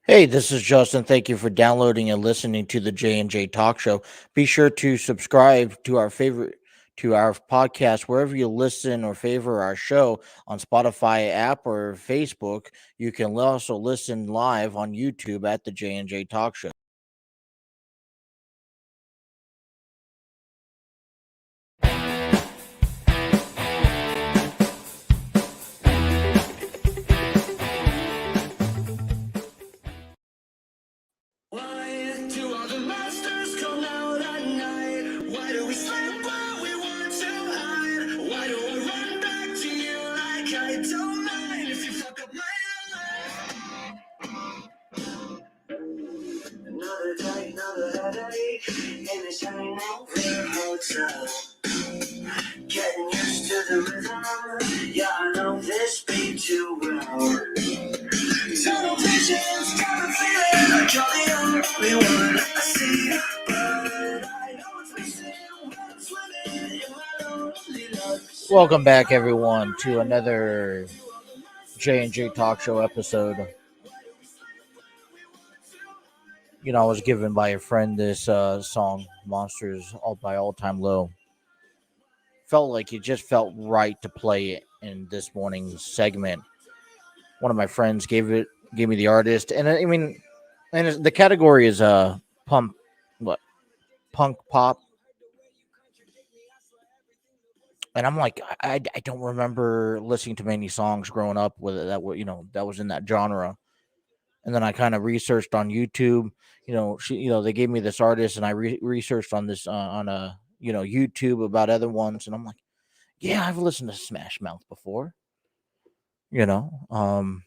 Hey, this is Justin. Thank you for downloading and listening to the J&J Talk Show. Be sure to subscribe to our podcast wherever you listen or favor our show on Spotify app or Facebook. You can also listen live on YouTube at the J&J Talk Show. Why do all the monsters come out at night? Why do we sleep while we want to hide? Why do I run back to you like I don't mind if you fuck up my life? Another day, another headache in this shining hotel. Getting used to the rhythm. Yeah, I know this beat too well. Tunnel visions got me feeling like you're the only one I see. But I know it's missing when I'm swimming in my lonely love. Welcome back, everyone, to another J&J Talk Show episode. I was given by a friend this song, Monsters All by All Time Low. Felt like it just felt right to play it in this morning's segment. One of my friends gave me the artist, and I mean, the category is pump what punk pop, and I'm like, I don't remember listening to many songs growing up with it that were that was in that genre. And then I kind of researched on YouTube. They gave me this artist, and I researched on this on a YouTube about other ones, and I'm like, yeah, I've listened to Smash Mouth before. You know, um,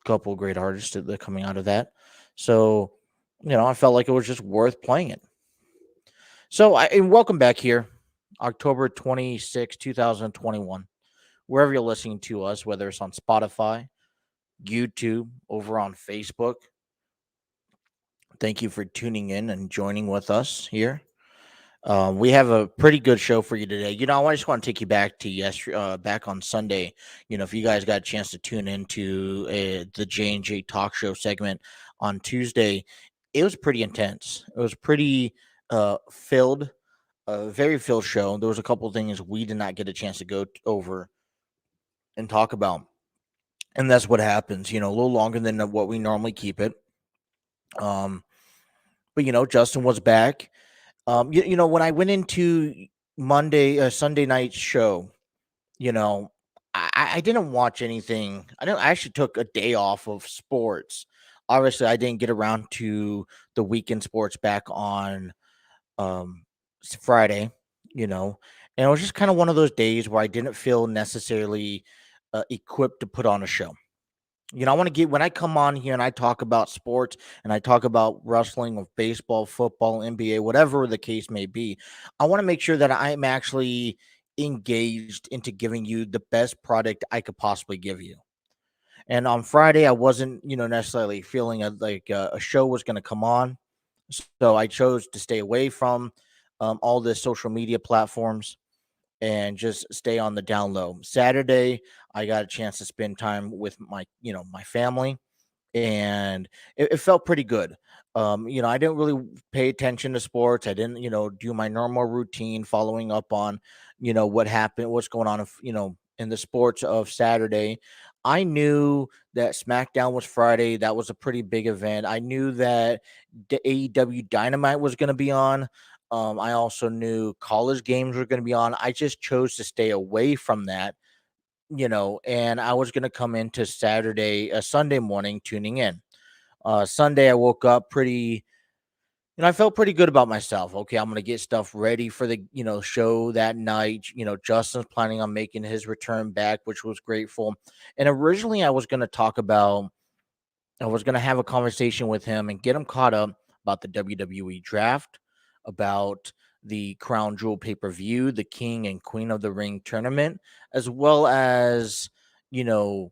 Couple great artists that are coming out of that. So, I felt like it was just worth playing it. So, and welcome back here, October 26, 2021. Wherever you're listening to us, whether it's on Spotify, YouTube, over on Facebook, thank you for tuning in and joining with us here. We have a pretty good show for you today. I just want to take you back to back on Sunday. If you guys got a chance to tune into the J&J Talk Show segment on Tuesday, it was pretty intense. It was pretty filled, a very filled show. There was a couple of things we did not get a chance to go over and talk about, and that's what happens. A little longer than what we normally keep it. But Justin was back. When I went into Sunday night show, you know, I didn't watch anything. I actually took a day off of sports. Obviously, I didn't get around to the weekend sports back on um Friday, you know, and it was just kind of one of those days where I didn't feel necessarily equipped to put on a show. I want to get when I come on here and I talk about sports and I talk about wrestling or baseball, football, NBA, whatever the case may be. I want to make sure that I'm actually engaged into giving you the best product I could possibly give you. And on Friday, I wasn't, necessarily feeling like a show was going to come on, so I chose to stay away from all the social media platforms and just stay on the down low. Saturday, I got a chance to spend time with my family, and it felt pretty good. I didn't really pay attention to sports. I didn't, do my normal routine following up on, what happened, what's going on, in the sports of Saturday. I knew that SmackDown was Friday. That was a pretty big event. I knew that the AEW Dynamite was going to be on. I also knew college games were going to be on. I just chose to stay away from that, and I was going to come into Sunday morning tuning in. Sunday, I woke up I felt pretty good about myself. Okay, I'm going to get stuff ready for the, show that night. Justin's planning on making his return back, which was grateful. And originally, I was going to have a conversation with him and get him caught up about the WWE draft, about the Crown Jewel pay per view, the King and Queen of the Ring tournament, as well as, you know,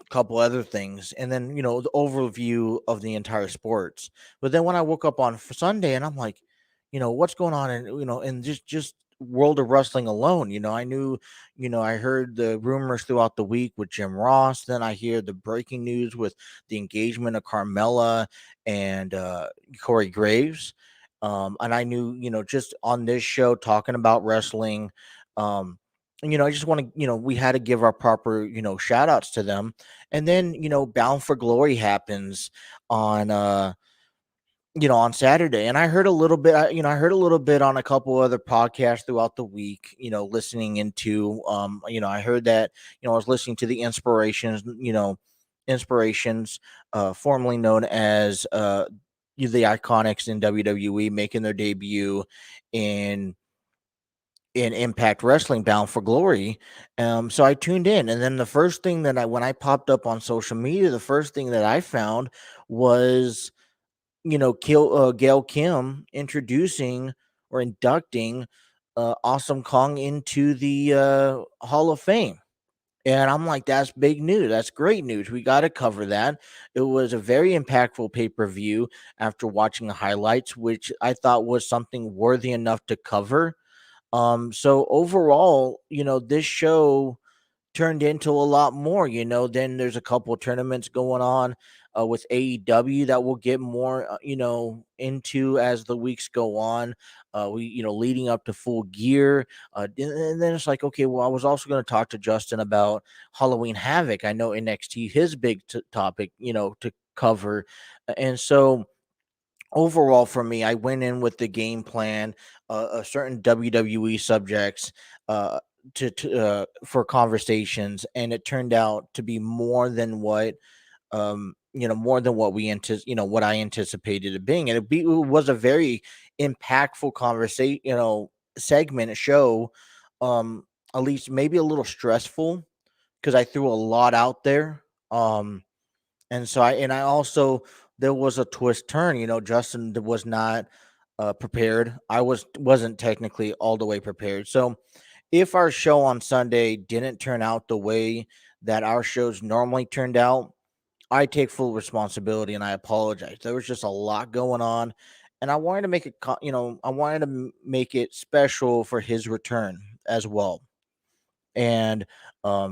a couple other things. And then, the overview of the entire sports. But then when I woke up on Sunday and I'm like, what's going on? And, and just world of wrestling alone. I knew, I heard the rumors throughout the week with Jim Ross. Then I hear the breaking news with the engagement of Carmella and Corey Graves. And I knew, just on this show talking about wrestling, um, I just want to, we had to give our proper, shout outs to them. And then, Bound for Glory happens on on Saturday. And I heard a little bit, I heard a little bit on a couple other podcasts throughout the week, listening into, I heard that, I was listening to the Inspirations, formerly known as, the Iconics in WWE, making their debut in Impact Wrestling, Bound for Glory. So I tuned in, and then the first thing that when I popped up on social media, the first thing that I found was, Gail Kim introducing or inducting Awesome Kong into the Hall of Fame. And I'm like, that's big news. That's great news. We got to cover that. It was a very impactful pay per view after watching the highlights, which I thought was something worthy enough to cover. So overall, this show turned into a lot more. Then there's a couple of tournaments going on with AEW that we'll get more, into as the weeks go on. Leading up to Full Gear. And then it's like, okay, well, I was also going to talk to Justin about Halloween Havoc. I know NXT, his big topic, to cover. And so, overall for me, I went in with the game plan, a certain WWE subjects, for conversations, and it turned out to be more than what, more than what what I anticipated it being. And it was a very impactful conversation, segment, show. At least maybe a little stressful because I threw a lot out there. And so I also, there was a twist turn. Justin was not prepared. I wasn't technically all the way prepared. So if our show on Sunday didn't turn out the way that our shows normally turned out, I take full responsibility and I apologize. There was just a lot going on, and I wanted to make it, I wanted to make it special for his return as well. And I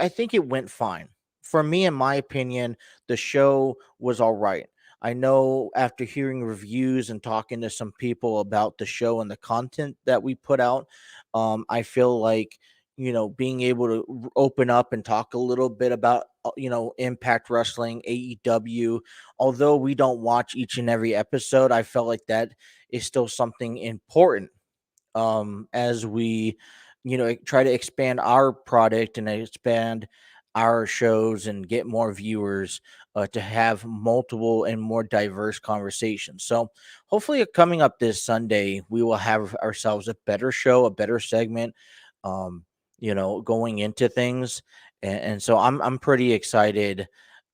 think it went fine for me. In my opinion, the show was all right. I know after hearing reviews and talking to some people about the show and the content that we put out, I feel like, being able to open up and talk a little bit about, Impact Wrestling, AEW, although we don't watch each and every episode, I felt like that is still something important, as we, try to expand our product and expand our shows and get more viewers, to have multiple and more diverse conversations. So hopefully, coming up this Sunday, we will have ourselves a better show, a better segment, going into things. And so I'm pretty excited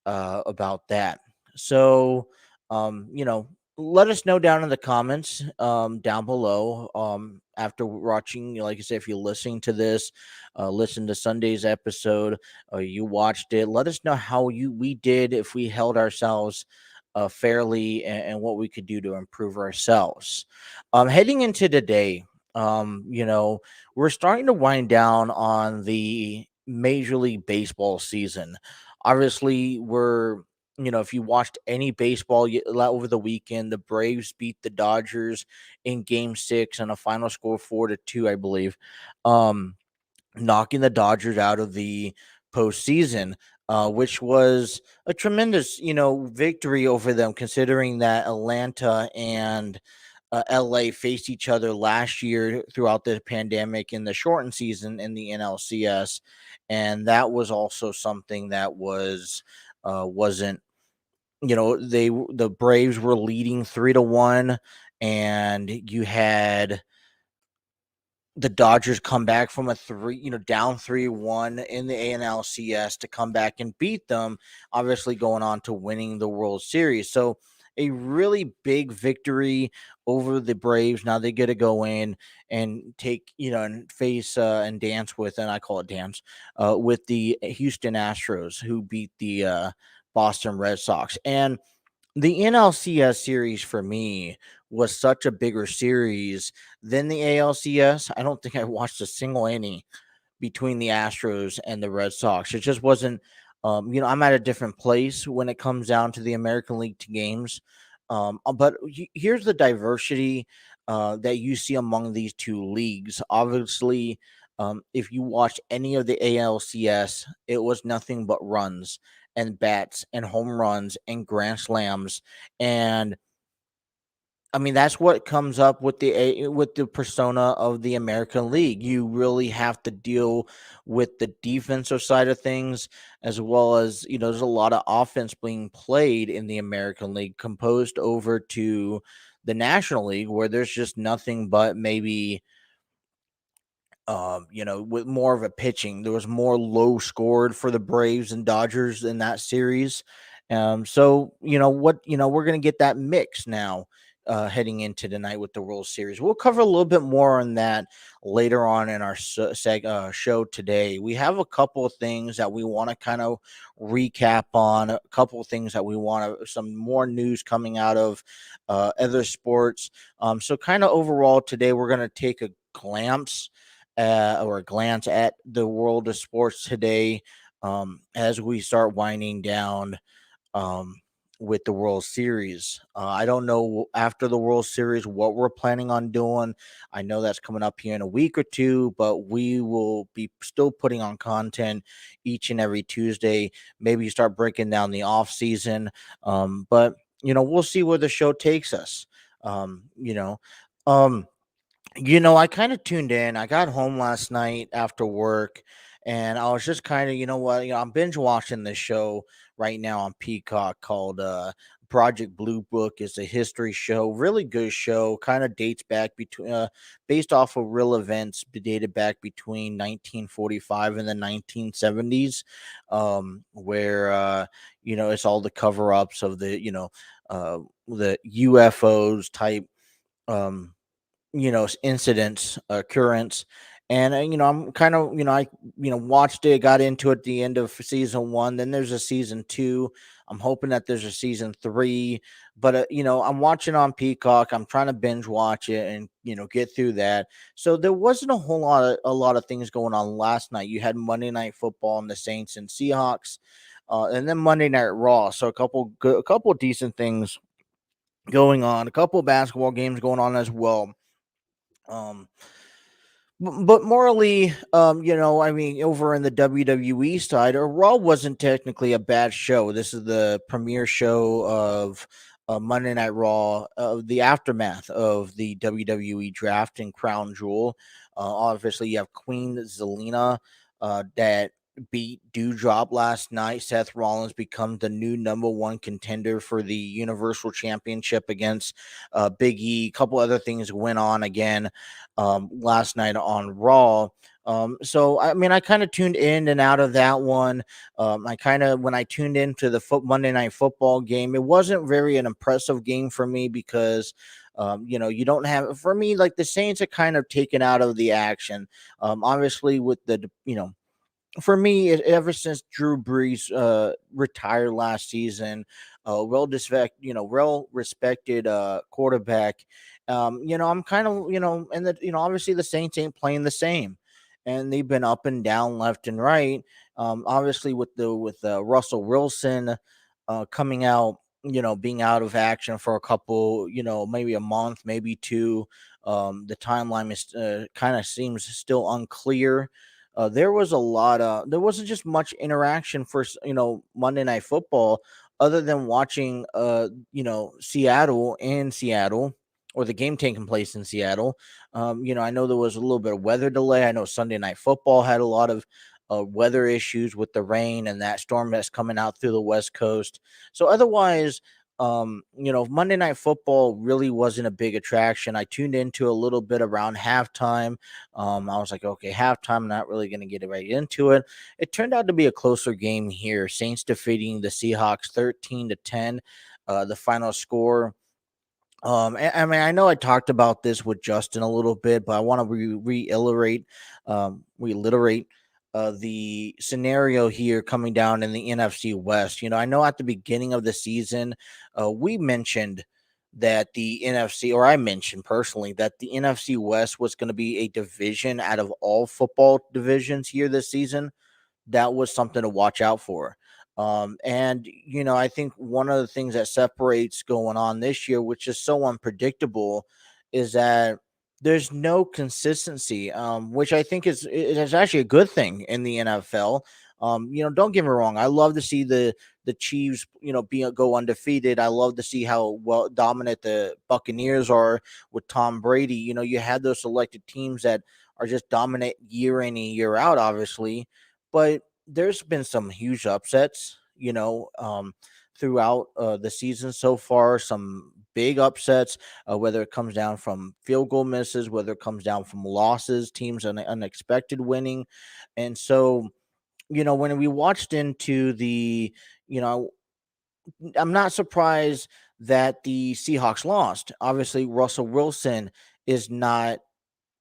about that. So, let us know down in the comments, down below, after watching, like I said, if you're listening to this, listen to Sunday's episode, you watched it, let us know how we did, if we held ourselves fairly, and what we could do to improve ourselves. Heading into today, we're starting to wind down on the Major League Baseball season. Obviously, if you watched any baseball over the weekend, the Braves beat the Dodgers in Game 6 on a final score 4-2, I believe, um, knocking the Dodgers out of the postseason, which was a tremendous, victory over them, considering that Atlanta and LA faced each other last year throughout the pandemic in the shortened season in the NLCS, and that was also something that wasn't, the Braves were leading 3-1, and you had the Dodgers come back from a down 3-1 in the ANLCS to come back and beat them, obviously going on to winning the World Series. So a really big victory over the Braves. Now they get to go in and take, and face, and dance with, and I call it dance, with the Houston Astros, who beat the Boston Red Sox. And the NLCS series for me was such a bigger series than the ALCS. I don't think I watched a single inning between the Astros and the Red Sox. It just wasn't, I'm at a different place when it comes down to the American League games. But here's the diversity that you see among these two leagues. Obviously, if you watched any of the ALCS, it was nothing but runs and bats and home runs and grand slams. And I mean, that's what comes up with with the persona of the American League. You really have to deal with the defensive side of things, as well as, there's a lot of offense being played in the American League, composed over to the National League, where there's just nothing but maybe with more of a pitching. There was more low scored for the Braves and Dodgers in that series. So we're gonna get that mix now heading into tonight with the World Series. We'll cover a little bit more on that later on in our show today. We have a couple of things that we want to kind of recap on, a couple of things that we want to, some more news coming out of other sports. So kind of overall today, we're going to take a glance or a glance at the world of sports today as we start winding down um, with the World Series. I don't know after the World Series what we're planning on doing. I know that's coming up here in a week or two, but we will be still putting on content each and every Tuesday. Maybe start breaking down the off season, but we'll see where the show takes us. Um, you know, um, I kind of tuned in. I got home last night after work and I was just kind of, I'm binge watching this show right now on Peacock called Project Blue Book. It's a history show, really good show, kind of dates back between based off of real events dated back between 1945 and the 1970s, where it's all the cover-ups of the UFOs type um incidents, occurrence. And I'm kind of, I watched it, got into it at the end of season one. Then there's a season two. I'm hoping that there's a season three, but I'm watching on Peacock. I'm trying to binge watch it and get through that. So there wasn't a lot of things going on last night. You had Monday Night Football and the Saints and Seahawks, and then Monday Night Raw. So a couple decent things going on, a couple basketball games going on as well. um, but morally, I mean, over in the WWE side, Raw wasn't technically a bad show. This is the premiere show of Monday Night Raw, the aftermath of the WWE draft and Crown Jewel. Obviously, you have Queen Zelina that beat Dewdrop last night. Seth Rollins becomes the new number one contender for the Universal Championship against Big E. A couple other things went on again last night on Raw. So I mean, I kind of tuned in and out of that one. I kind of when I tuned into the Monday Night Football game, it wasn't very an impressive game for me because you don't have for me like the Saints are kind of taken out of the action. Obviously, with the for me, ever since Drew Brees retired last season, well respected quarterback. I'm kind of and that obviously the Saints ain't playing the same, and they've been up and down, left and right. Obviously with Russell Wilson coming out, being out of action for a couple, maybe a month, maybe two. The timeline is kind of seems still unclear. There wasn't just much interaction for Monday Night Football other than watching Seattle and Seattle, or the game taking place in Seattle. I know there was a little bit of weather delay. I know Sunday Night Football had a lot of weather issues with the rain and that storm that's coming out through the West Coast. So otherwise, Monday Night Football really wasn't a big attraction. I tuned into a little bit around halftime. I was like, okay, halftime, I'm not really going to get right into it. It turned out to be a closer game here. Saints defeating the Seahawks 13-10, the final score. I mean, I know I talked about this with Justin a little bit, but I want to reiterate the scenario here coming down in the NFC West. I know at the beginning of the season, we mentioned that the NFC, or I mentioned personally that the NFC West was going to be a division out of all football divisions here this season, that was something to watch out for. And I think one of the things that separates going on this year, which is so unpredictable, is that there's no consistency, which I think is actually a good thing in the NFL. Don't get me wrong, I love to see the Chiefs, go undefeated. I love to see how well dominant the Buccaneers are with Tom Brady. You had those selected teams that are just dominant year in and year out, obviously, but there's been some huge upsets, throughout the season so far. Some big upsets, whether it comes down from field goal misses, whether it comes down from losses, teams unexpected winning. And so, when we watched into you know, I'm not surprised that the Seahawks lost. Obviously, Russell Wilson is not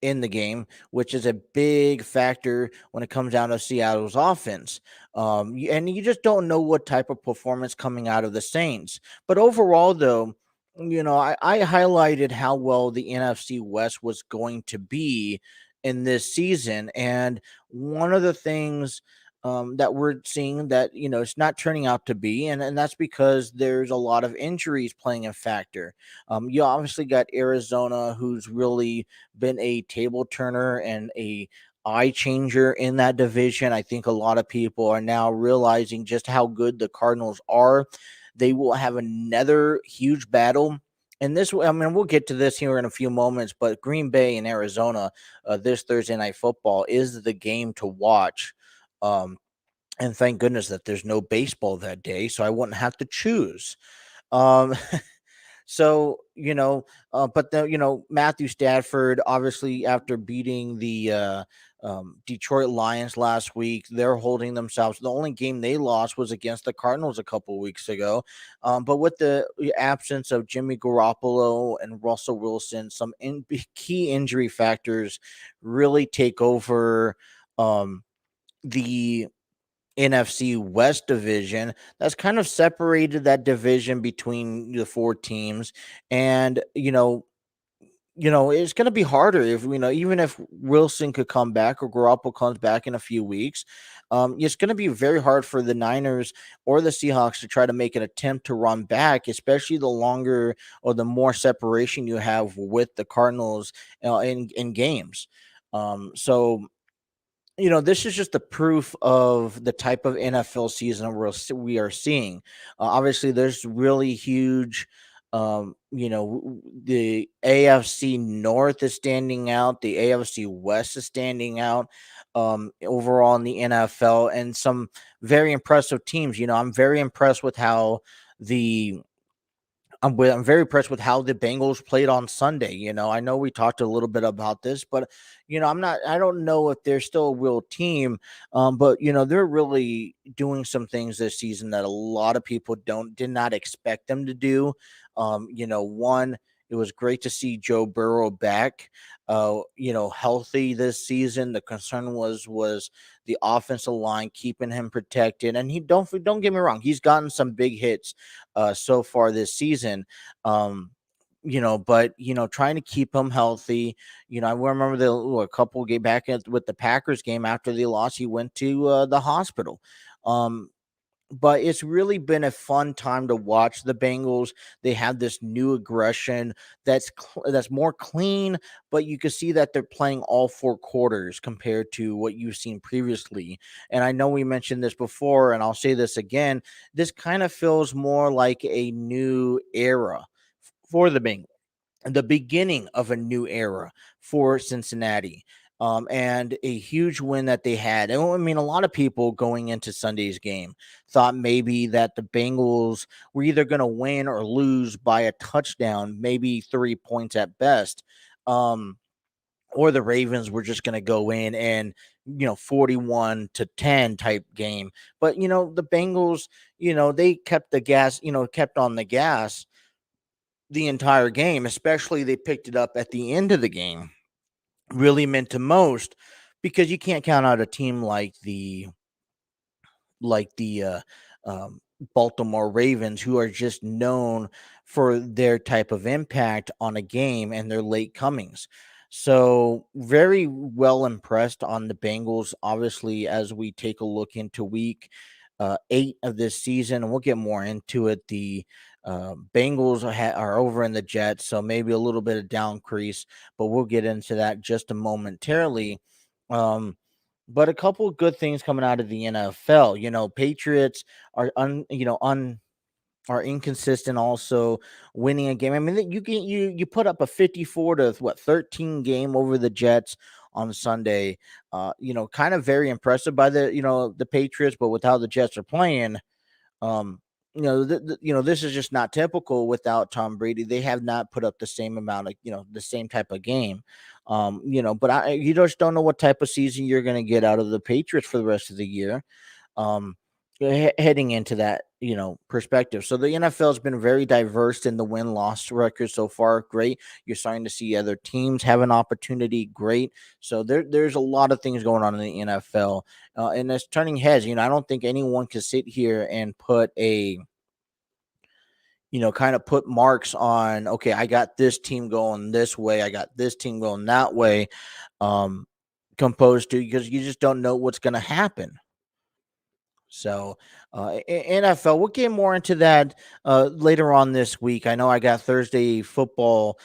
in the game, which is a big factor when it comes down to Seattle's offense. And you just don't know what type of performance coming out of the Saints. But overall, though, I highlighted how well the NFC West was going to be in this season. And one of the things that we're seeing that, it's not turning out to be, and that's because there's a lot of injuries playing a factor. You obviously got Arizona, who's really been a table turner and a eye changer in that division. I think a lot of people are now realizing just how good the Cardinals are. They will have another huge battle. And this, I mean, we'll get to this here in a few moments, but Green Bay and Arizona, this Thursday night football is the game to watch. Um, and thank goodness that there's no baseball that day, so I wouldn't have to choose. Um, So, but Matthew Stafford, obviously, after beating the Detroit Lions last week, they're holding themselves. The only game they lost was against the Cardinals a couple weeks ago. But with the absence of Jimmy Garoppolo and Russell Wilson, some key injury factors really take over the NFC West division. That's kind of separated that division between the four teams. And, it's going to be harder if, even if Wilson could come back or Garoppolo comes back in a few weeks. It's going to be very hard for the Niners or the Seahawks to try to make an attempt to run back, especially the longer or the more separation you have with the Cardinals in games. So, this is just the proof of the type of NFL season we are seeing. Obviously, there's really huge. The AFC North is standing out. The AFC West is standing out. Overall in the NFL, and some very impressive teams. I'm very impressed with how the I'm very impressed with how the Bengals played on Sunday. I know we talked a little bit about this, but I don't know if they're still a real team. But they're really doing some things this season that a lot of people did not expect them to do. One, it was great to see Joe Burrow back, healthy this season. The concern was the offensive line keeping him protected, and he don't get me wrong, he's gotten some big hits so far this season. But trying to keep him healthy. I remember a couple get back with the Packers game after they lost. He went to the hospital. But it's really been a fun time to watch the Bengals. They have this new aggression that's more clean, but you can see that they're playing all four quarters compared to what you've seen previously. And I know we mentioned this before, and I'll say this again. This kind of feels more like a new era for the Bengals, the beginning of a new era for Cincinnati. And a huge win that they had. And I mean, a lot of people going into Sunday's game thought maybe that the Bengals were either going to win or lose by a touchdown, maybe 3 points at best. Or the Ravens were just going to go in and 41-10 type game. But the Bengals, they kept on the gas the entire game. Especially they picked it up at the end of the game, really meant to most, because you can't count out a team like the Baltimore Ravens, who are just known for their type of impact on a game and their late comings. So, very well impressed on the Bengals, obviously, as we take a look into week 8 of this season. And we'll get more into it. The Bengals are over in the Jets, so maybe a little bit of downcrease, but we'll get into that just a momentarily. Um, but a couple of good things coming out of the NFL. Patriots are inconsistent, also winning a game. I mean, you put up a 54 to what 13 game over the Jets on Sunday. Kind of very impressive by the Patriots, but with how the Jets are playing, um, this is just not typical without Tom Brady. They have not put up the same amount of, the same type of game. But you just don't know what type of season you're going to get out of the Patriots for the rest of the year. Um, Heading into that, perspective. So the NFL has been very diverse in the win loss record so far. Great. You're starting to see other teams have an opportunity. Great. So there's a lot of things going on in the NFL, and it's turning heads. I don't think anyone can sit here and kind of put marks on, okay, I got this team going this way, I got this team going that way, um, composed to, because you just don't know what's going to happen. So, NFL, we'll get more into that later on this week. I know I got Thursday football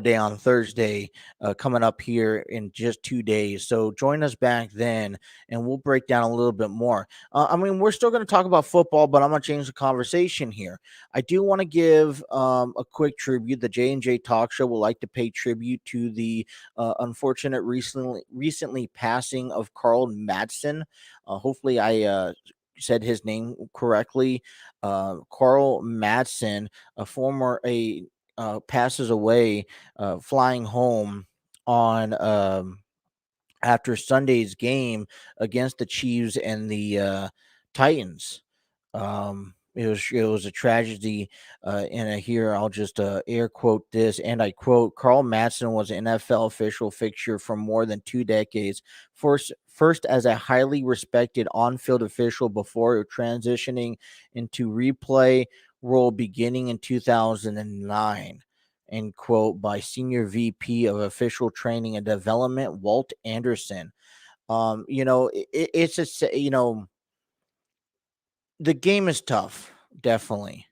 day on Thursday coming up here in just 2 days. So join us back then, and we'll break down a little bit more. I mean, we're still going to talk about football, but I'm going to change the conversation here. I do want to give a quick tribute. The J&J Talk Show would like to pay tribute to the unfortunate recently passing of Carl Madsen. Hopefully, I said his name correctly. Carl Madsen, passes away flying home on after Sunday's game against the Chiefs and the Titans. It was a tragedy, and here I'll just air quote this, and I quote: Carl Madsen was an NFL official fixture for more than 2 decades. First as a highly respected on-field official before transitioning into replay role beginning in 2009. End quote, by Senior VP of Official Training and Development Walt Anderson. It's just, the game is tough, definitely.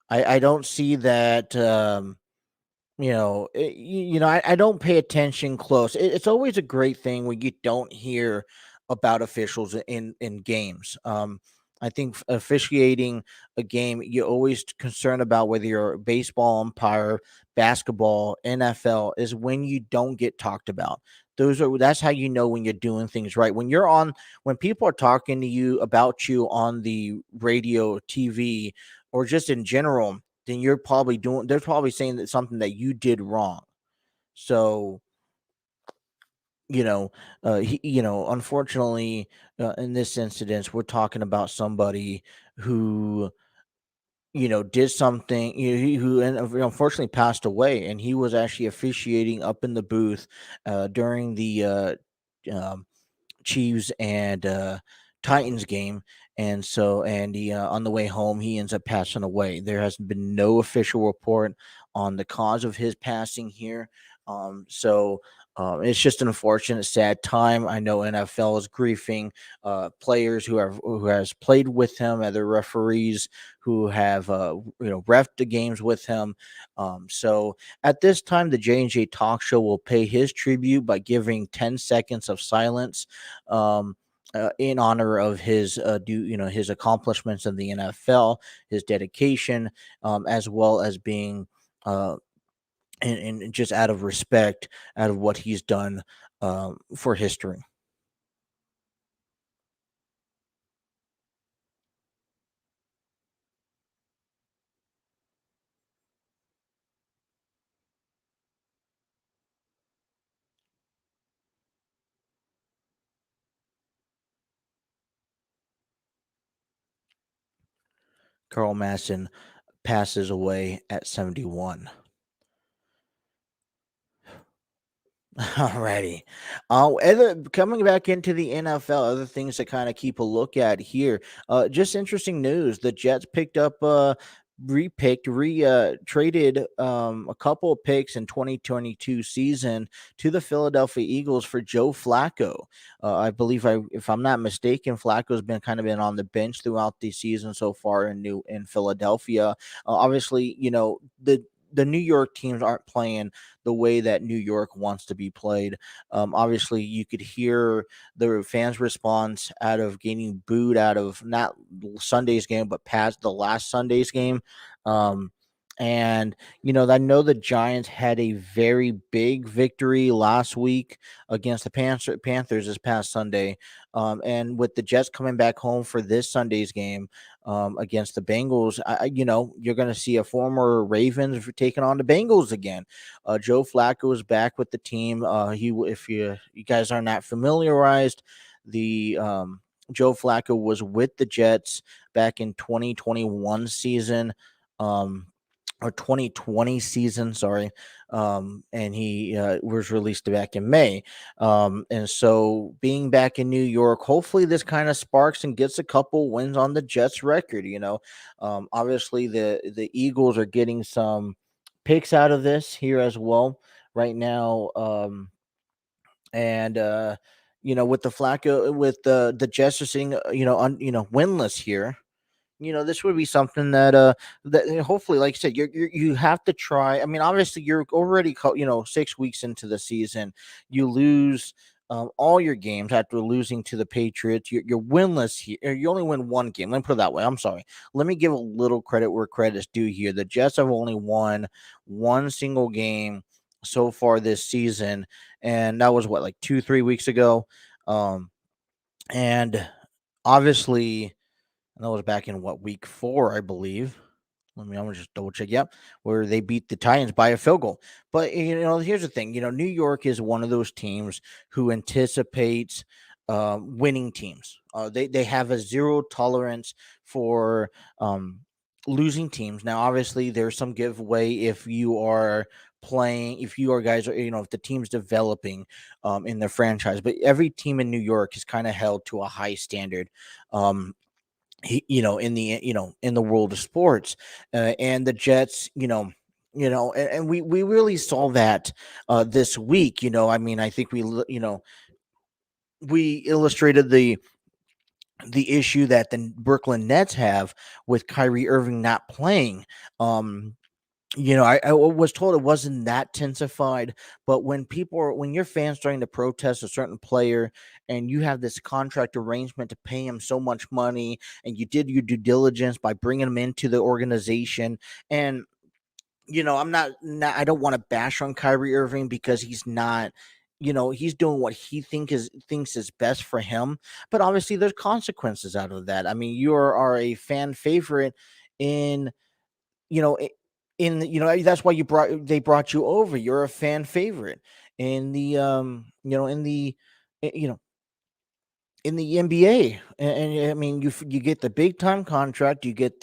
I don't see that. I don't pay attention close. It's always a great thing when you don't hear about officials in games. I think officiating a game, you're always concerned about whether you're a baseball umpire, basketball, NFL, is when you don't get talked about. That's how you know when you're doing things right. When people are talking to you about you on the radio, TV, or just in general, then they're probably saying that something that you did wrong. So, unfortunately, in this incident, we're talking about somebody who, did something, unfortunately passed away, and he was actually officiating up in the booth during the um, Chiefs and Titans game. And so, on the way home, he ends up passing away. There has been no official report on the cause of his passing here. It's just an unfortunate, sad time. I know NFL is grieving players who has played with him, other referees who have ref the games with him. So at this time, the J&J Talk Show will pay his tribute by giving 10 seconds of silence in honor of his accomplishments in the NFL, his dedication, as well as being uh, and just out of respect, out of what he's done for history. Carl Madsen passes away at 71. Alrighty. Coming back into the NFL, other things to kind of keep a look at here. Just interesting news. The Jets picked up, traded a couple of picks in 2022 season to the Philadelphia Eagles for Joe Flacco. I believe, if I'm not mistaken, Flacco's been on the bench throughout the season so far in Philadelphia. Obviously, the New York teams aren't playing the way that New York wants to be played. Obviously, you could hear the fans' response out of getting booed out of not Sunday's game, but past the last Sunday's game. Um, and I know the Giants had a very big victory last week against the Panthers this past Sunday. And with the Jets coming back home for this Sunday's game against the Bengals, you're going to see a former Ravens taking on the Bengals again. Joe Flacco is back with the team. If you guys are not familiarized, the Joe Flacco was with the Jets back in 2021 season. Or 2020 season, sorry. And he was released back in May. And so being back in New York, hopefully this kind of sparks and gets a couple wins on the Jets record. Obviously the Eagles are getting some picks out of this here as well right now. And with the Flacco, with the Jets are sitting, winless here. This would be something that hopefully, like I said, you have to try. I mean, obviously you're already 6 weeks into the season. You lose all your games after losing to the Patriots. You're winless here. You only win one game. Let me put it that way. I'm sorry. Let me give a little credit where credit's due here. The Jets have only won one single game so far this season, and that was what, like 2-3 weeks ago. Um, and obviously, and that was back in what, week 4, I believe. I'm gonna just double check. Yep, where they beat the Titans by a field goal. But here's the thing. New York is one of those teams who anticipates winning teams. They have a zero tolerance for losing teams. Now, obviously, there's some giveaway if you are playing, if you are guys are, if the team's developing in their franchise. But every team in New York is kind of held to a high standard. In the world of sports, and the Jets, and we really saw that this week. I mean, I think we illustrated the issue that the Brooklyn Nets have with Kyrie Irving not playing. I was told it wasn't that intensified, but when your fans starting to protest a certain player and you have this contract arrangement to pay him so much money, and you did your due diligence by bringing him into the organization, and I don't want to bash on Kyrie Irving because he's not. He's doing what he thinks is best for him, but obviously there's consequences out of that. I mean, you are a fan favorite in you know, I- that's why they brought you over. You're a fan favorite in the eh, you know in the NBA, and I mean, you get the big time contract, you get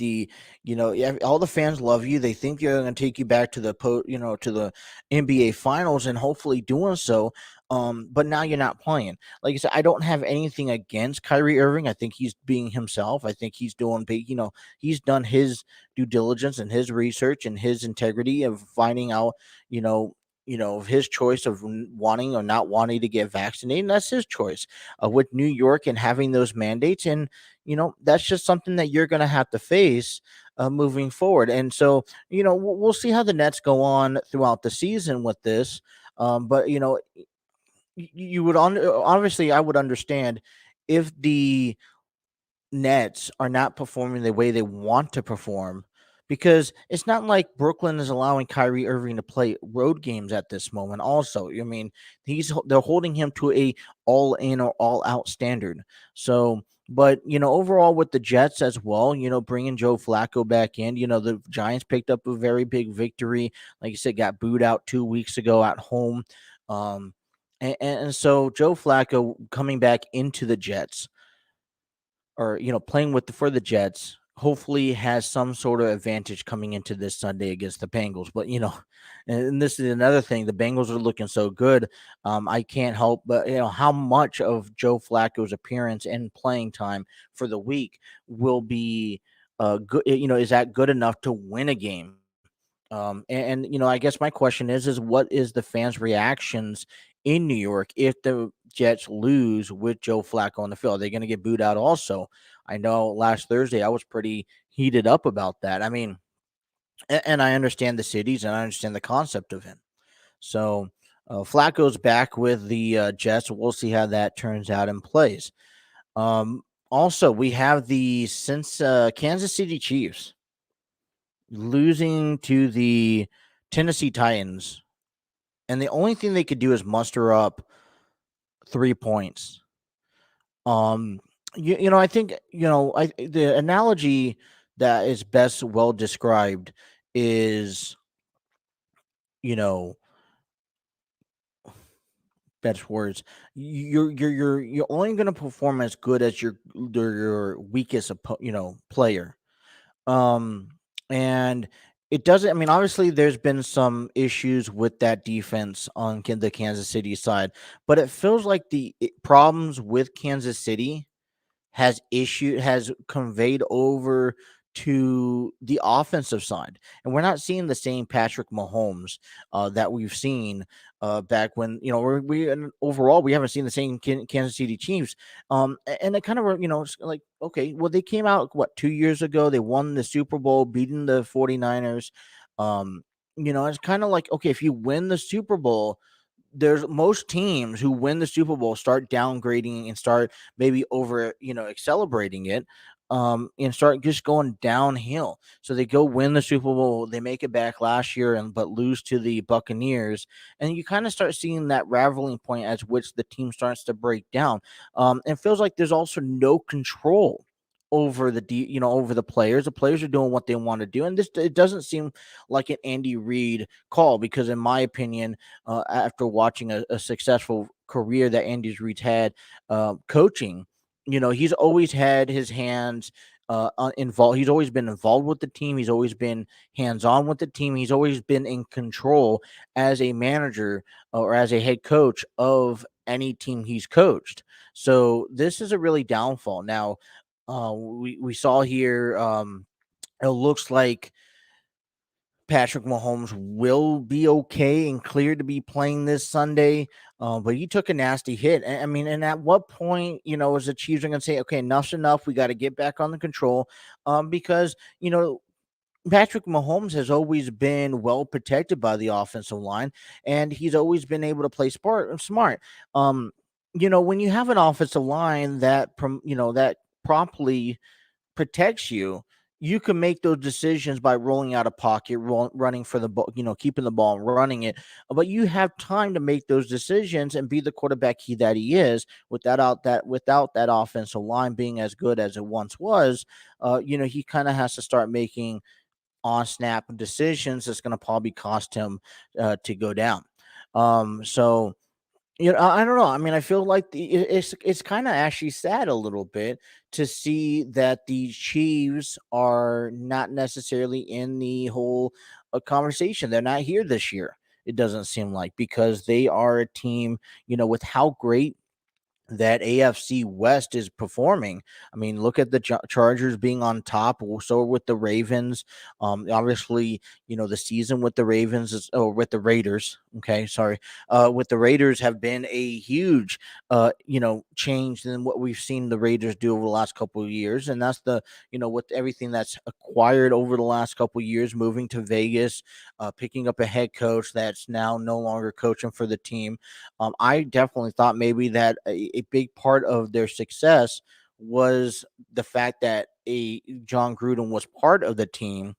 all the fans love you. They think they're going to take you back to to the NBA finals, and hopefully doing so. But now you're not playing. Like I said, I don't have anything against Kyrie Irving. I think he's being himself. I think he's doing big. He's done his due diligence and his research and his integrity of finding out. You know. His choice of wanting or not wanting to get vaccinated. That's his choice with New York and having those mandates. And, that's just something that you're going to have to face moving forward. And so, we'll see how the Nets go on throughout the season with this. But, you would obviously, I would understand if the Nets are not performing the way they want to perform, because it's not like Brooklyn is allowing Kyrie Irving to play road games at this moment. Also, I mean, they're holding him to a all in or all out standard. So, but overall with the Jets as well, bringing Joe Flacco back in, the Giants picked up a very big victory. Like you said, got booed out 2 weeks ago at home. Um, and so Joe Flacco coming back into the Jets, or playing for the Jets, hopefully has some sort of advantage coming into this Sunday against the Bengals. But and this is another thing. The Bengals are looking so good. I can't help but how much of Joe Flacco's appearance and playing time for the week will be good. Is that good enough to win a game? And I guess my question is what is the fans' reactions in New York if the Jets lose with Joe Flacco on the field? Are they going to get booed out also? I know last Thursday I was pretty heated up about that. I mean, and I understand the cities and I understand the concept of him. So Flacco's back with the Jets. We'll see how that turns out and plays. Also, we have the Kansas City Chiefs losing to the Tennessee Titans, and the only thing they could do is muster up 3 points. I think the analogy that is best well described is you know best words. You're only going to perform as good as your weakest player. Um, and it doesn't. I mean, obviously, there's been some issues with that defense on the Kansas City side, but it feels like the problems with Kansas City has conveyed over to the offensive side, and we're not seeing the same Patrick Mahomes that we've seen back when and overall we haven't seen the same Kansas City Chiefs. And it kind of it's like, okay, well, they came out what 2 years ago, they won the Super Bowl, beating the 49ers. It's kind of like, okay, if you win the Super Bowl, there's most teams who win the Super Bowl start downgrading and start maybe over, celebrating it, and start just going downhill. So they go win the Super Bowl, they make it back last year and but lose to the Buccaneers, and you kind of start seeing that raveling point as which the team starts to break down. And it feels like there's also no control over over the players. The players are doing what they want to do, and this it doesn't seem like an Andy Reid call, because in my opinion, after watching a successful career that Andy Reid's had coaching, he's always had his hands involved. He's always been involved with the team. He's always been hands on with the team. He's always been in control as a manager or as a head coach of any team he's coached. So this is a really downfall. Now, we saw here. It looks like Patrick Mahomes will be okay and clear to be playing this Sunday, but he took a nasty hit. I mean, and at what point, is the Chiefs going to say, okay, enough's enough. We got to get back on the control, because Patrick Mahomes has always been well protected by the offensive line, and he's always been able to play smart. When you have an offensive line that promptly protects you, you can make those decisions by rolling out a pocket, running for the ball, keeping the ball and running it. But you have time to make those decisions and be the quarterback he is, without that offensive line being as good as it once was. He kind of has to start making on snap decisions that's going to probably cost him to go down. So I don't know. I mean, I feel like it's kind of actually sad a little bit to see that the Chiefs are not necessarily in the whole conversation. They're not here this year. It doesn't seem like, because they are a team, with how great that AFC West is performing. I mean, look at the Chargers being on top. So with the Ravens, obviously, the season with the Ravens with the Raiders. Okay, sorry, with the Raiders have been a huge, change than what we've seen the Raiders do over the last couple of years, and that's with everything that's acquired over the last couple of years, moving to Vegas, picking up a head coach that's now no longer coaching for the team. I definitely thought maybe that a big part of their success was the fact that a John Gruden was part of the team,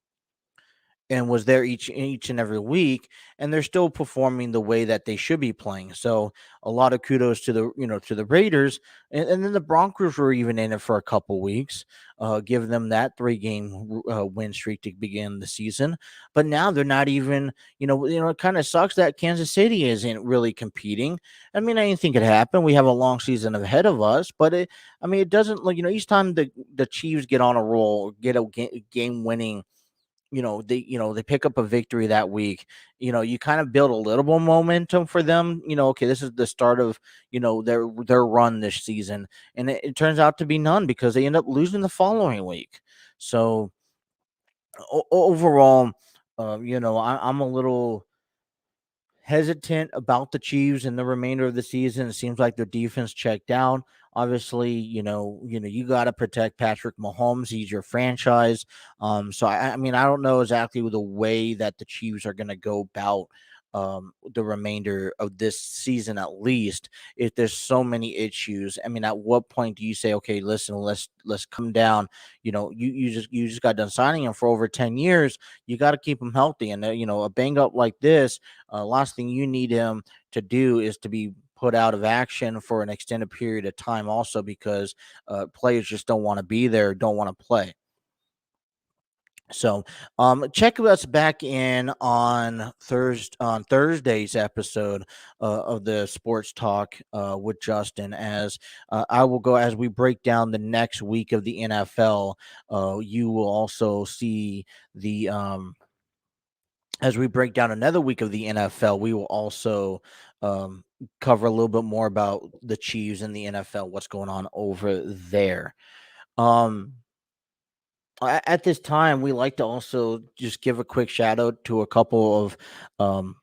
and was there each and every week, and they're still performing the way that they should be playing. So a lot of kudos to the Raiders, and then the Broncos were even in it for a couple weeks, give them that 3 game win streak to begin the season. But now they're not even, it kind of sucks that Kansas City isn't really competing. I mean, I didn't think it happened. We have a long season ahead of us, but it doesn't, like, each time the Chiefs get on a roll, get a game winning, they pick up a victory that week, you kind of build a little more momentum for them. Okay, this is the start of, their run this season, and it turns out to be none because they end up losing the following week. So overall, I'm a little hesitant about the Chiefs and the remainder of the season. It seems like their defense checked out. Obviously, you got to protect Patrick Mahomes. He's your franchise. So I mean, I don't know exactly the way that the Chiefs are going to go about the remainder of this season, at least, if there's so many issues. I mean, at what point do you say, okay, listen, let's come down? You just got done signing him for over 10 years. You got to keep him healthy, and a bang up like this, last thing you need him to do is to be put out of action for an extended period of time, also because players just don't want to be there, don't want to play. So check us back in on Thursday's episode of the Sports Talk with Justin, as I will go as we break down the next week of the NFL. You will also see the as we break down another week of the NFL, we will also cover a little bit more about the Chiefs and the NFL, what's going on over there. Um, at this time, we like to also just give a quick shout out to a couple of um,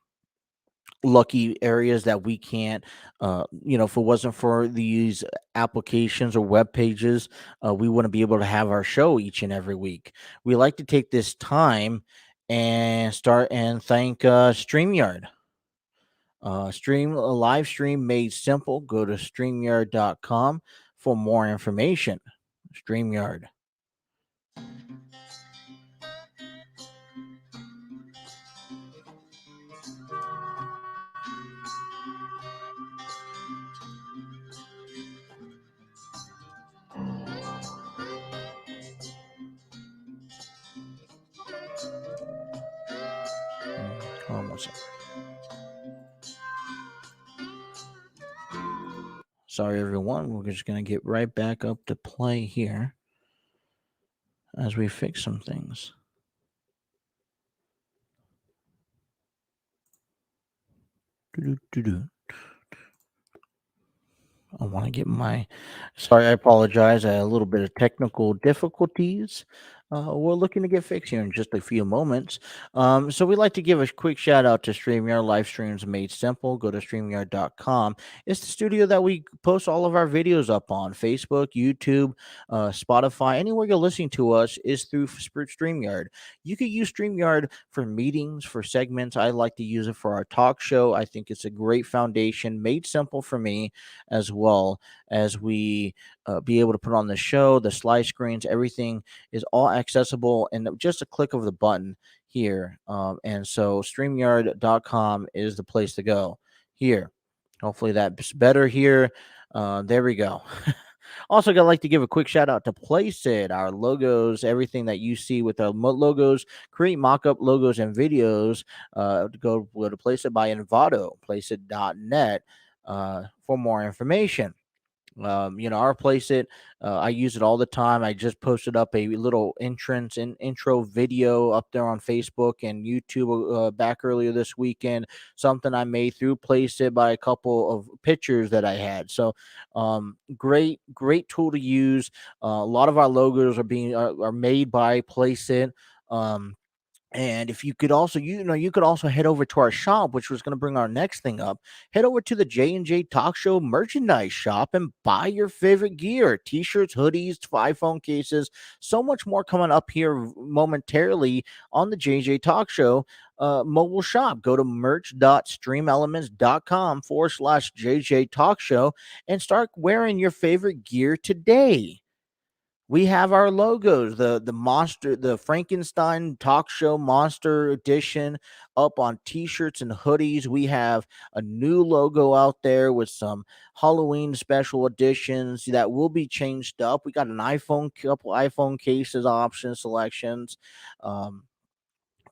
lucky areas that we can't, if it wasn't for these applications or web pages, we wouldn't be able to have our show each and every week. We like to take this time and start and thank StreamYard. Stream a live stream made simple. Go to StreamYard.com for more information. StreamYard. Almost. Sorry, everyone. We're just going to get right back up to play here as we fix some things. Do-do-do-do. I want to get my. Sorry, I apologize. I had a little bit of technical difficulties. We're looking to get fixed here in just a few moments. So we'd like to give a quick shout out to StreamYard. Live streams made simple. Go to StreamYard.com. It's the studio that we post all of our videos up on Facebook, YouTube, Spotify. Anywhere you're listening to us is through StreamYard. You could use StreamYard for meetings, for segments. I like to use it for our talk show. I think it's a great foundation, made simple for me, as well as we be able to put on the show, the slide screens, everything is all accessible in just a click of the button here. And so StreamYard.com is the place to go here. Hopefully that's better here. There we go. Also, I'd like to give a quick shout out to Placeit, our logos, everything that you see with our logos, create mock-up logos and videos. Go to Placeit by Envato, placeit.net for more information. Our place I use it all the time. I just posted up a little entrance and intro video up there on Facebook and YouTube back earlier this weekend, something I made through place it by a couple of pictures that I had. So great tool to use. A lot of our logos are made by place it. And if you could also, you could also head over to our shop, which was going to bring our next thing up. Head over to the J&J Talk Show merchandise shop and buy your favorite gear, t-shirts, hoodies, 5 phone cases, so much more coming up here momentarily on the J&J Talk Show mobile shop. Go to merch.streamelements.com/JJ Talk Show and start wearing your favorite gear today. We have our logos, the Frankenstein Talk Show Monster Edition up on t-shirts and hoodies. We have a new logo out there with some Halloween special editions that will be changed up. We got an couple iPhone cases, option selections, um,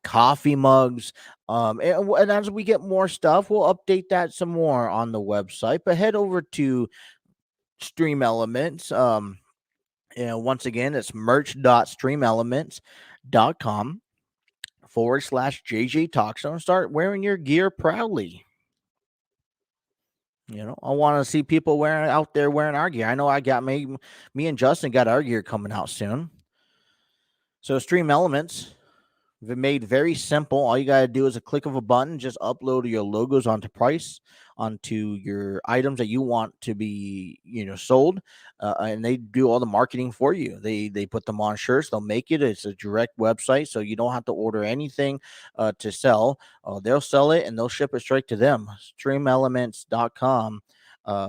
coffee mugs. And as we get more stuff, we'll update that some more on the website. But head over to Stream Elements. Once again, it's merch.streamelements.com/JJ Talk Show and start wearing your gear proudly. I want to see people wearing out there wearing our gear. I know I got me and Justin got our gear coming out soon. So Stream Elements, made very simple. All you got to do is a click of a button, just upload your logos onto your items that you want to be, sold, and they do all the marketing for you. They put them on shirts. They'll make it. It's a direct website, so you don't have to order anything to sell. They'll sell it and they'll ship it straight to them. Streamelements.com.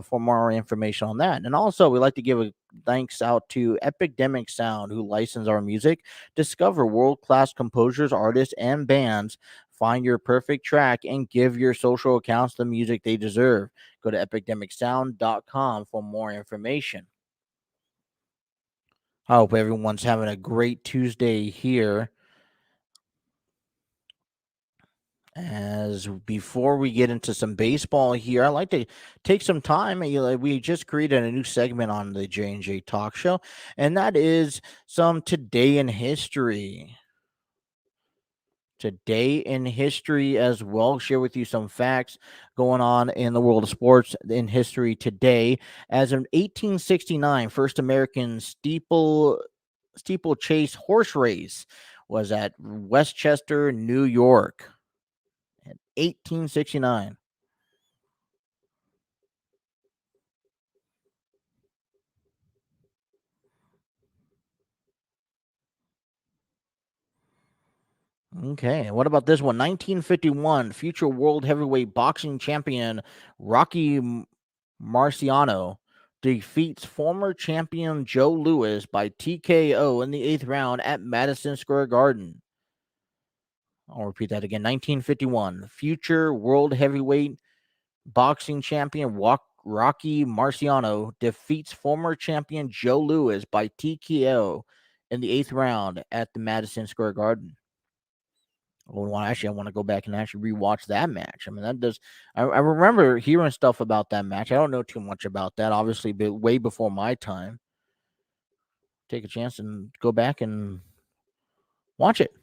For more information on that. And also, we like to give a thanks out to Epidemic Sound, who license our music. Discover world-class composers, artists, and bands. Find your perfect track and give your social accounts the music they deserve. Go to epidemicsound.com for more information. I hope everyone's having a great Tuesday here. As before we get into some baseball here, I'd like to take some time. We just created a new segment on the J&J Talk Show, and that is some Today in History. Today in History as well. Share with you some facts going on in the world of sports in history today. As in 1869, first American steeplechase horse race was at Westchester, New York. 1869. Okay, and what about this one? 1951, future world heavyweight boxing champion Rocky Marciano defeats former champion Joe Louis by TKO in the 8th round at Madison Square Garden. I'll repeat that again. 1951, future world heavyweight boxing champion Rocky Marciano defeats former champion Joe Louis by TKO in the 8th round at the Madison Square Garden. I want to go back and actually rewatch that match. I mean, that does. I remember hearing stuff about that match. I don't know too much about that. Obviously, way before my time. Take a chance and go back and watch it.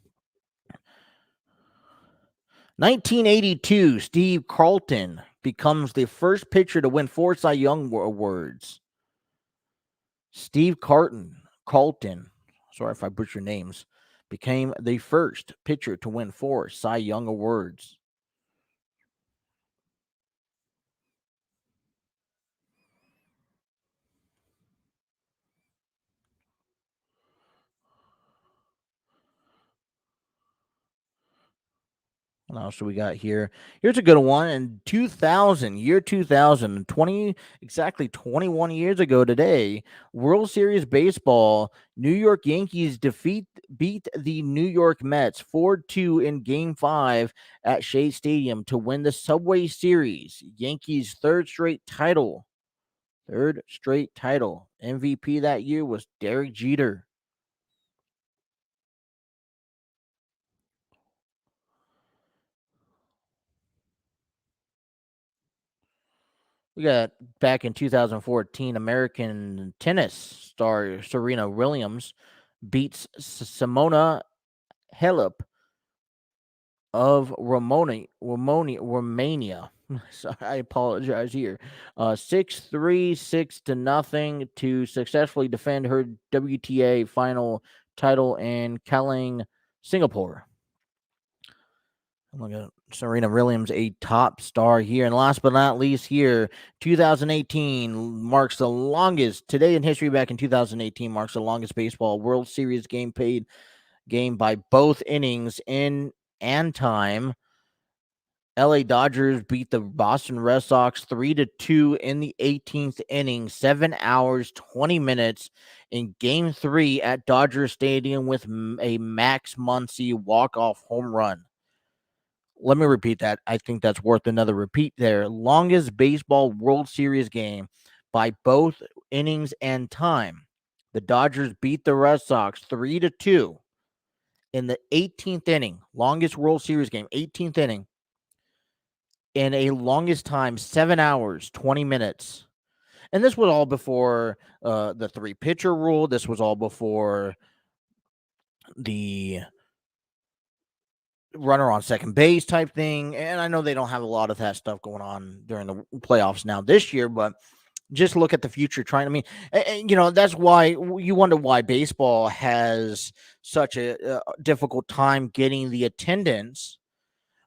1982, Steve Carlton becomes the first pitcher to win 4 Cy Young awards. Steve Carlton, sorry if I butcher names, became the first pitcher to win 4 Cy Young awards. What else do we got here? Here's a good one. In 2000, year 2020, exactly 21 years ago today, World Series Baseball, New York Yankees beat the New York Mets 4-2 in Game 5 at Shea Stadium to win the Subway Series. Yankees' third straight title. MVP that year was Derek Jeter. We got back in 2014, American tennis star Serena Williams beats Simona Halep of Romania. Sorry, I apologize here. 6-3, 6-0 to successfully defend her WTA final title in Kaling, Singapore. Look at Serena Williams, a top star here. And last but not least here, 2018 marks the longest, today in history back in 2018 marks the longest baseball World Series game by both innings in and time. LA Dodgers beat the Boston Red Sox 3-2 in the 18th inning, 7 hours, 20 minutes in game 3 at Dodger Stadium with a Max Muncy walk-off home run. Let me repeat that. I think that's worth another repeat there. Longest baseball World Series game by both innings and time. The Dodgers beat the Red Sox 3-2 in the 18th inning. Longest World Series game, 18th inning. In a longest time, 7 hours, 20 minutes. And this was all before the 3-pitcher rule. This was all before the runner on second base type thing. And I know they don't have a lot of that stuff going on during the playoffs now this year, but just look at the future that's why you wonder why baseball has such a difficult time getting the attendance.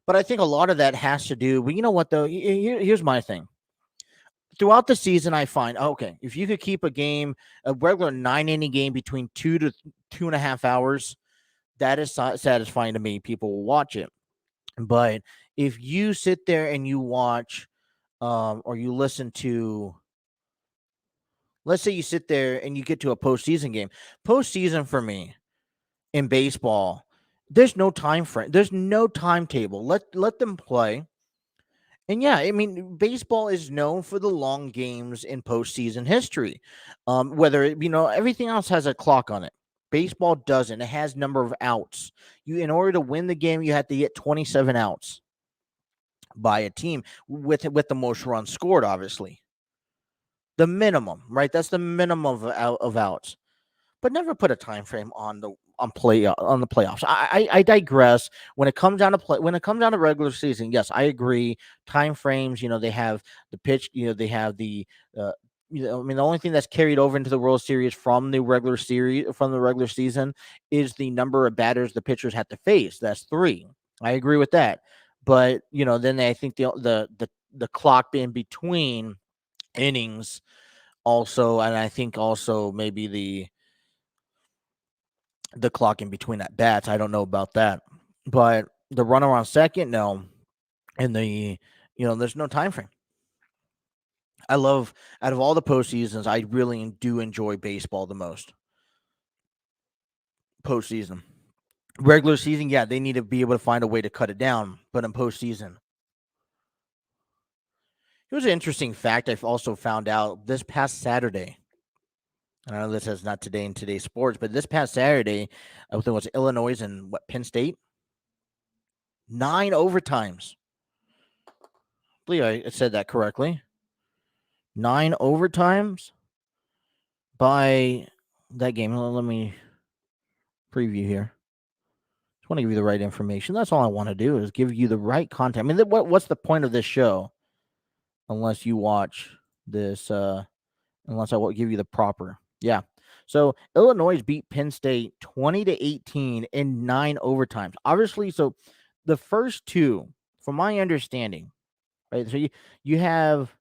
But I think a lot of that has to do, but you know what, though? Here's my thing. Throughout the season, I find, okay, if you could keep a regular 9-inning game between 2 to 2.5 hours, that is satisfying to me. People will watch it. But if you sit there and you watch or you listen to, let's say you sit there and you get to a postseason game. Postseason for me in baseball, there's no time frame. There's no timetable. Let them play. And yeah, I mean, baseball is known for the long games in postseason history. Everything else has a clock on it. Baseball doesn't. It has number of outs. In order to win the game, you have to get 27 outs by a team with the most runs scored, obviously. The minimum, right? That's the minimum of outs. But never put a time frame on the playoffs. I digress. When it comes down to regular season, yes, I agree. Time frames, they have the pitch, they have the the only thing that's carried over into the World Series from the regular season is the number of batters the pitchers have to face. That's 3. I agree with that. But then I think the clock in between innings also, and I think also maybe the clock in between at bats. I don't know about that. But the runner on second, no. And there's no time frame. I love, out of all the postseasons, I really do enjoy baseball the most. Postseason. Regular season, yeah, they need to be able to find a way to cut it down. But in postseason, here's an interesting fact I've also found out this past Saturday. I know this is not today in today's sports, but this past Saturday, I think it was Illinois and Penn State. 9 overtimes. I believe I said that correctly. 9 overtimes by that game. Let me preview here. Just want to give you the right information. That's all I want to do is give you the right content. I mean, what's the point of this show unless you watch this? Unless I will give you the proper. Yeah. So Illinois beat Penn State 20-18 in 9 overtimes. Obviously, so the first 2, from my understanding, right? So you have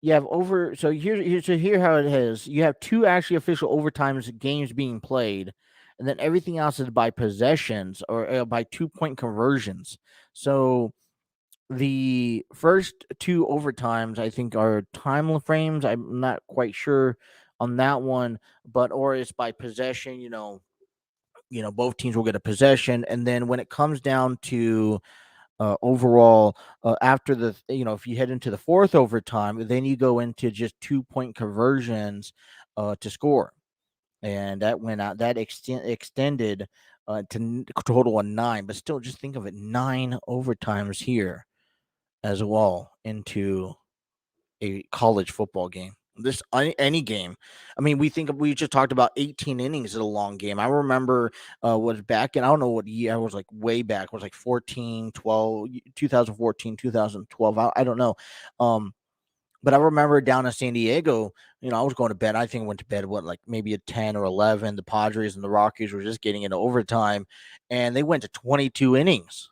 over. So here how it is. You have 2 actually official overtimes games being played, and then everything else is by possessions or by 2-point conversions. So the first 2 overtimes, I think, are time frames. I'm not quite sure on that one, or it's by possession. Both teams will get a possession, and then when it comes down to overall, after if you head into the 4th overtime, then you go into just 2-point conversions to score, and that went out. That extended to total of 9, but still, just think of it: 9 overtimes here as well into a college football game. This any game. I mean, we just talked about 18 innings is a long game. I remember was back in, I don't know what year, I was like way back. It was like 2014, 2012. I don't know. But I remember down in San Diego, I was going to bed. I think I went to bed like maybe at 10 or 11. The Padres and the Rockies were just getting into overtime, and they went to 22 innings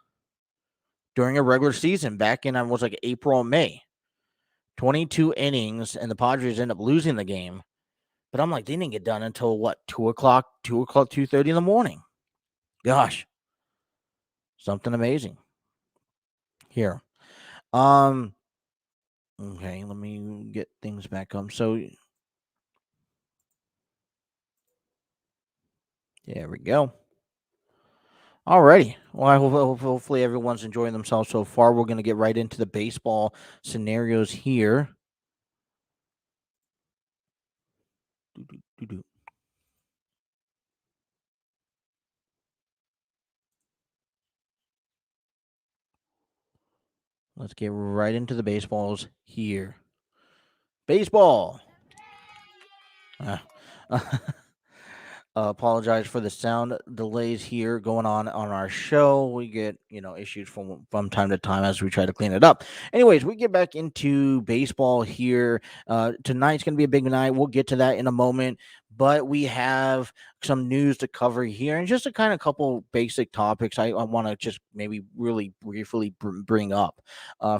during a regular season back in, I was like April and May. 22 innings, and the Padres end up losing the game. But I'm like, they didn't get done until what, 2 o'clock, 2:30 in the morning. Gosh, something amazing. here. Um, okay, let me get things back up. So there we go. Alrighty. Well, hopefully everyone's enjoying themselves so far. We're going to get right into the baseball scenarios here. Doo-doo-doo-doo. Let's get right into the baseballs here. Baseball. Ah. Apologize for the sound delays here going on our show. We get issues from time to time as we try to clean it up. Anyways, we get back into baseball here. Tonight's gonna be a big night. We'll get to that in a moment, but we have some news to cover here and just a kind of couple basic topics I want to just maybe really briefly bring up.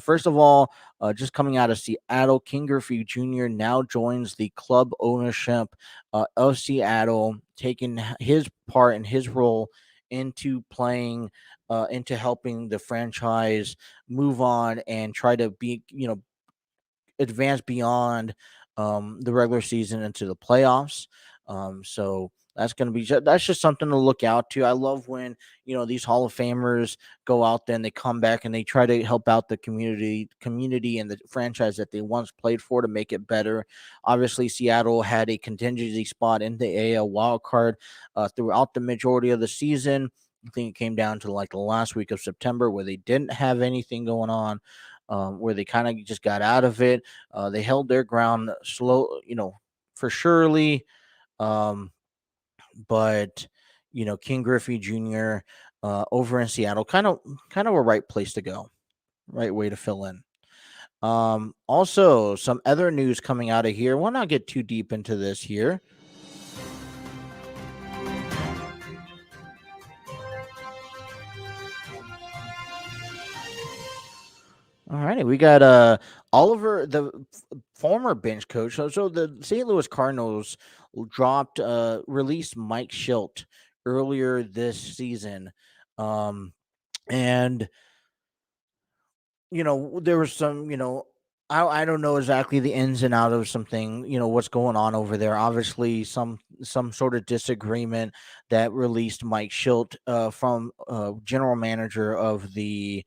First of all, just coming out of Seattle, King Griffey Jr. now joins the club ownership of Seattle, taking his part and his role into playing, into helping the franchise move on and try to be, advance beyond the regular season into the playoffs. So that's going to be that's just something to look out to. I love when these Hall of Famers go out there and they come back and they try to help out the community and the franchise that they once played for to make it better. Obviously, Seattle had a contingency spot in the AL wild card throughout the majority of the season. I think it came down to like the last week of September where they didn't have anything going on, where they kind of just got out of it. They held their ground slow, for surely. Um, but King Griffey Jr. Over in Seattle, kind of a right place to go, right way to fill in. Also, some other news coming out of here. We'll not get too deep into this here. All righty, we got Oliver, the former bench coach. So the St. Louis Cardinals dropped released Mike Schilt earlier this season, and there was some, I don't know exactly the ins and out of something, what's going on over there. Obviously, some sort of disagreement that released Mike Schilt from general manager of the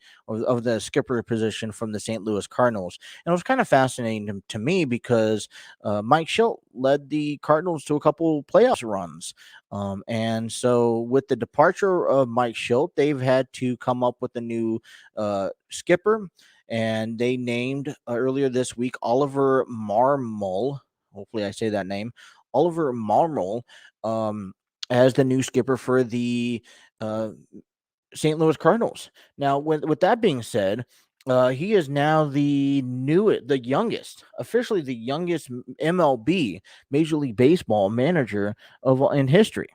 skipper position from the St. Louis Cardinals. And it was kind of fascinating to me because Mike Schilt led the Cardinals to a couple playoffs runs. And so with the departure of Mike Schilt, they've had to come up with a new skipper, and they named earlier this week Oliver Marmol. Hopefully, I say that name, Oliver Marmol, as the new skipper for the uh, St. Louis Cardinals. Now, with that being said, he is now the youngest, officially the youngest MLB Major League Baseball manager in history.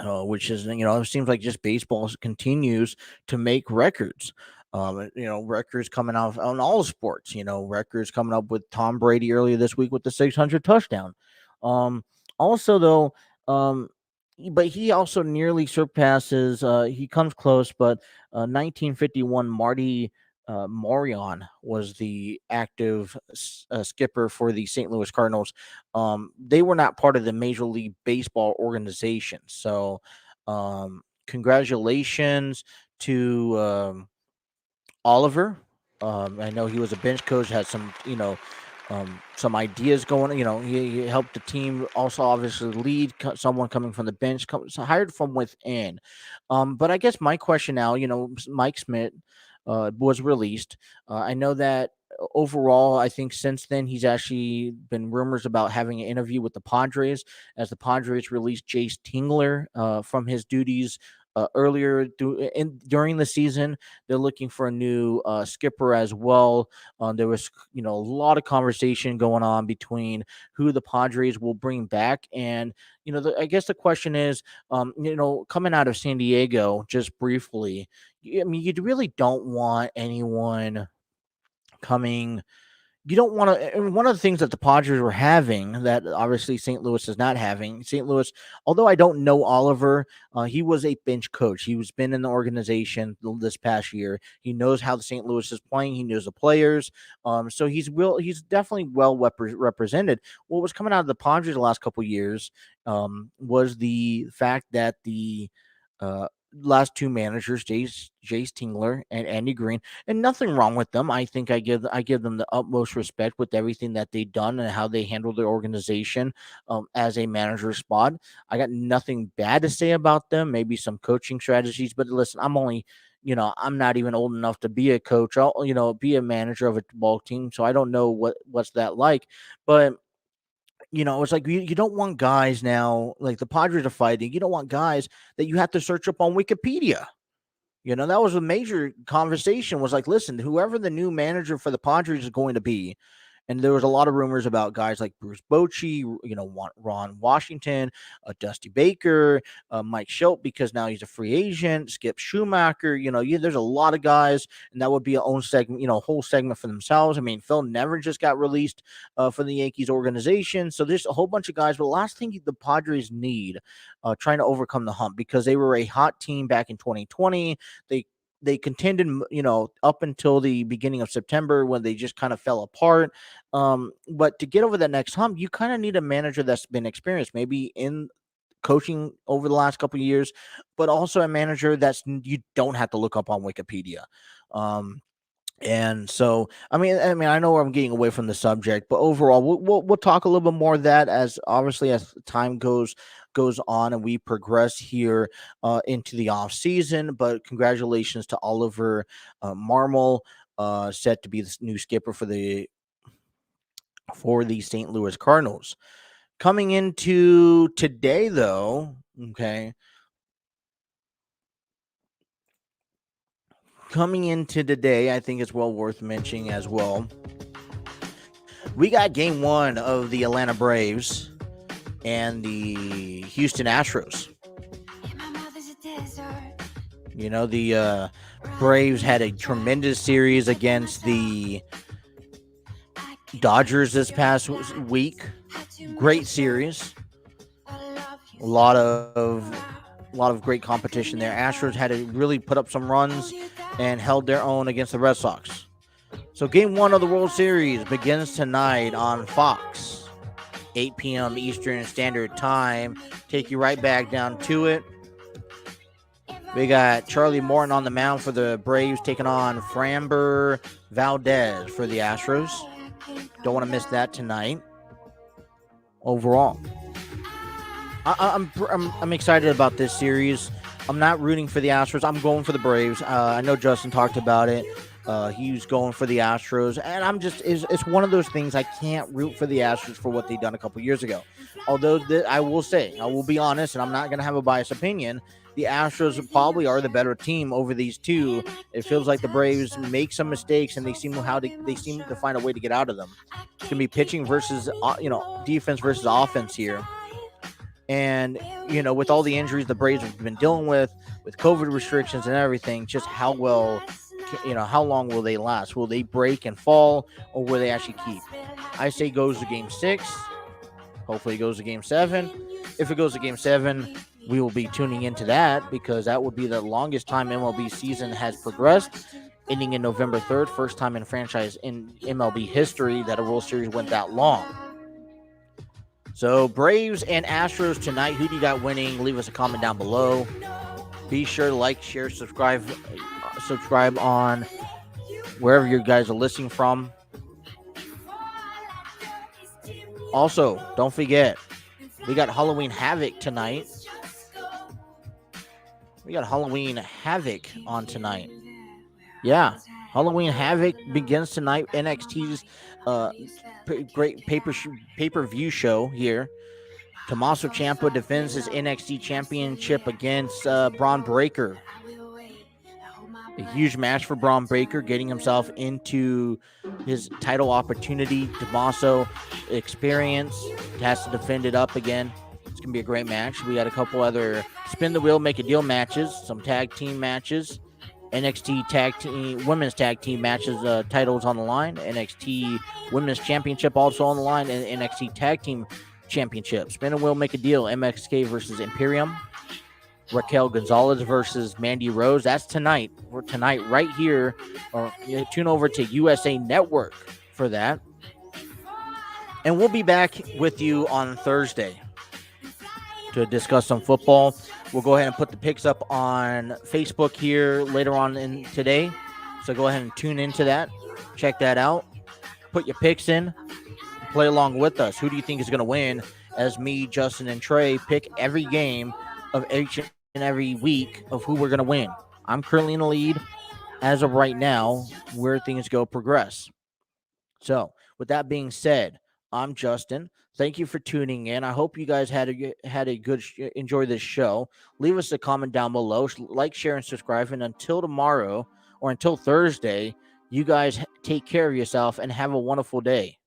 Which is, it seems like just baseball continues to make records. Records coming out on all sports. Records coming up with Tom Brady earlier this week with the 600 touchdown. Um, Also, though, but he also nearly surpasses. He comes close, but 1951 Marty Morion was the active skipper for the St. Louis Cardinals. They were not part of the Major League Baseball organization. So, congratulations to Oliver. I know he was a bench coach, had some ideas going. He helped the team also obviously lead someone coming from the bench, hired from within. But I guess my question now, Mike Smith was released. I know that overall, I think since then he's actually been rumors about having an interview with the Padres, as the Padres released Jace Tingler from his duties earlier during the season. They're looking for a new skipper as well. There was, a lot of conversation going on between who the Padres will bring back, and I guess the question is, coming out of San Diego, just briefly, I mean, you really don't want anyone coming you don't want to. And one of the things that the Padres were having that obviously St. Louis is not having. St. Louis, although I don't know Oliver, he was a bench coach. He was been in the organization this past year. He knows how the St. Louis is playing. He knows the players. So he's definitely well represented. What was coming out of the Padres the last couple of years was the fact that the uh, last two managers, Jace Tingler and Andy Green, and nothing wrong with them. I think I give them the utmost respect with everything that they've done and how they handled their organization as a manager spot. I got nothing bad to say about them. Maybe some coaching strategies, but listen, I'm not even old enough to be a coach. I'll be a manager of a ball team, so I don't know what's that like, but. It's like you don't want guys now like the Padres are fighting. You don't want guys that you have to search up on Wikipedia. That was a major conversation was like, listen, whoever the new manager for the Padres is going to be, and there was a lot of rumors about guys like Bruce Bochy, Ron Washington, Dusty Baker, Mike Schultz, because now he's a free agent, Skip Schumacher. There's a lot of guys, and that would be a own segment, whole segment for themselves. I mean, Phil Nevin just got released for the Yankees organization. So there's a whole bunch of guys. But the last thing the Padres need, trying to overcome the hump, because they were a hot team back in 2020. They contended, up until the beginning of September when they just kind of fell apart. But to get over that next hump, you kind of need a manager that's been experienced, maybe in coaching over the last couple of years, but also a manager you don't have to look up on Wikipedia. And so, I know I'm getting away from the subject, but overall, we'll talk a little bit more of that as obviously as time goes on and we progress here into the off season. But congratulations to Oliver Marmol, set to be the new skipper for the St. Louis Cardinals. Coming into today, though, okay. Coming into today, I think it's well worth mentioning as well. We got game one of the Atlanta Braves and the Houston Astros. The Braves had a tremendous series against the Dodgers this past week. Great series. A lot of great competition there. Astros had to really put up some runs and held their own against the Red Sox. So game one of the World Series begins tonight on Fox, 8 p.m. Eastern Standard Time. Take you right back down to it. We got Charlie Morton on the mound for the Braves, taking on Framber Valdez for the Astros. Don't want to miss that tonight. Overall, I'm excited about this series. I'm not rooting for the Astros. I'm going for the Braves. I know Justin talked about it. He's going for the Astros, and it's one of those things I can't root for the Astros for what they've done a couple years ago. Although I will be honest, and I'm not going to have a biased opinion. The Astros probably are the better team over these two. It feels like the Braves make some mistakes, and they seem to find a way to get out of them. It's going to be pitching versus defense versus offense here. And, with all the injuries the Braves have been dealing with COVID restrictions and everything, just how long will they last? Will they break and fall, or will they actually keep? I say goes to game 6. Hopefully it goes to game 7. If it goes to game 7, we will be tuning into that, because that would be the longest time MLB season has progressed, ending in November 3rd. First time in franchise in MLB history that a World Series went that long. So Braves and Astros tonight. Who do you got winning? Leave us a comment down below. Be sure to like, share, subscribe on wherever you guys are listening from. Also, don't forget, we got Halloween Havoc tonight. We got Halloween Havoc on tonight. Yeah, Halloween Havoc begins tonight. NXT's great pay-per-view show here. Tommaso Ciampa defends his NXT championship against Braun Breaker. A huge match for Braun Breaker, getting himself into his title opportunity. Tommaso experience, has to defend it up again. It's going to be a great match. We got a couple other spin the wheel, make a deal matches, some tag team matches. NXT tag team, women's tag team matches, titles on the line. NXT women's championship also on the line, and NXT tag team championship. Spin and Will Make a Deal. MXK versus Imperium. Raquel Gonzalez versus Mandy Rose. That's tonight. For tonight, right here. Or tune over to USA Network for that. And we'll be back with you on Thursday to discuss some football. We'll go ahead and put the picks up on Facebook here later on in today. So go ahead and tune into that. Check that out. Put your picks in. Play along with us. Who do you think is going to win? As me, Justin, and Trey pick every game of each and every week of who we're going to win. I'm currently in the lead as of right now, where things go progress. So with that being said, I'm Justin. Thank you for tuning in. I hope you guys had a good enjoy this show. Leave us a comment down below. Like, share, and subscribe. And until tomorrow or until Thursday, you guys take care of yourself and have a wonderful day.